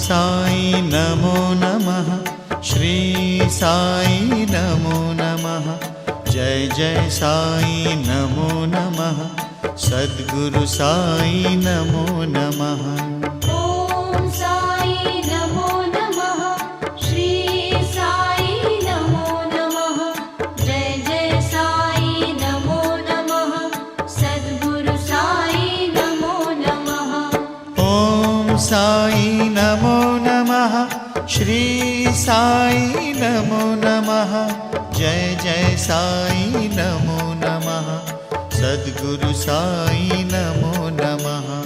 साई नमो नमः, श्री साई नमो नमः। जय जय साई नमो नमः, सद्गुरु साई नमो नमः। ओम साई नमो नमः, श्री साई नमो नमः। जय जय साई नमो नमः, सद्गुरु साई नमो नमः। ओम साई नमो नमः, श्री साई नमो नमः। जय जय साई नमो नमः, सद्गुरु साई नमो नमः।